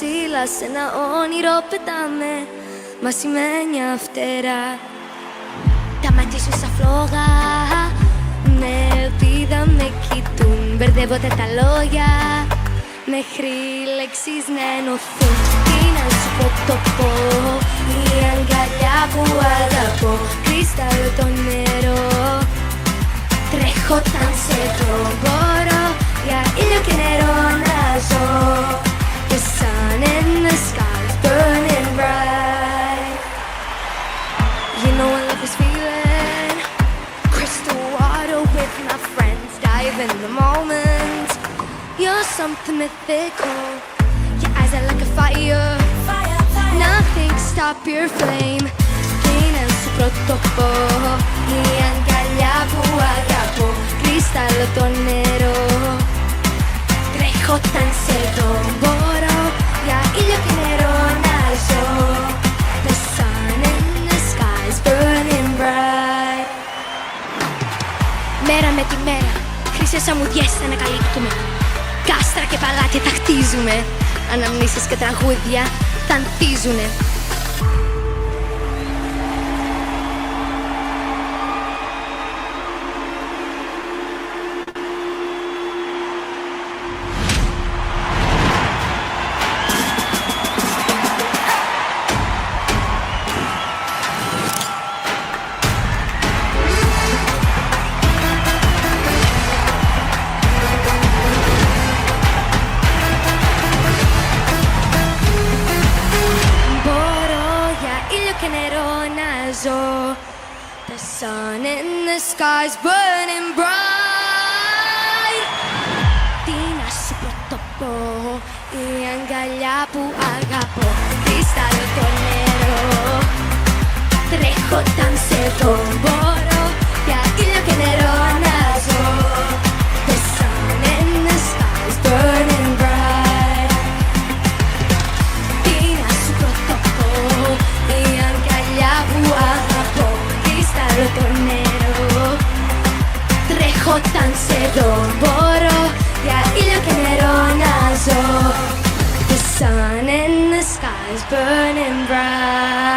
ψηλά σε ένα όνειρο πετάμε, μα σημαίνια φτερά. Τα μάτια σου σαν φλόγα, με ελπίδα με κοιτούν. Μπερδεύονται τα λόγια, μέχρι λέξεις να ενωθούν. Τι να σου πω, το πω, η αγκαλιά που αγαπώ. Κρυστάλλο το νερό, τρέχω όταν σε δω. Μπορώ για ήλιο και νερό να ζω. The sun and the sky's burning bright. You know I love this feeling. Crystal water with my friends, dive in the moment. You're something mythical. Your eyes are like a fire. Nothing can stop your flame. Είναι σου πρωτοπώ, η αγκαλιά που αγαπώ. Κρυστάλλο το νερό, τρέχω όταν σε δω. Μπορώ για ήλιο και νερό να ζω. The sun in the sky's burning bright. Μέρα με τη μέρα, χρυσές αμμουδιές θα ανακαλύπτουμε. Κάστρα και παλάτια θα χτίζουμε. Αναμνήσεις και τραγούδια θα ανθίζουνε. The sun in the sky's burning bright. Τι να σου πρωτοπώ, η αγκαλιά που αγαπώ. Κρυστάλλο το νερό, τρέχω όταν σε δω. Μπορώ για ήλιο και νερό να ζω. The sun in the sky's burning bright. Τι να σου πρωτοπώ, η αγκαλιά που αγαπώ. Κρυστάλλο το νερό, τρέχω όταν σε δω. Μπορώ για ήλιο και νερό να ζω. The sun and the sky's burning bright.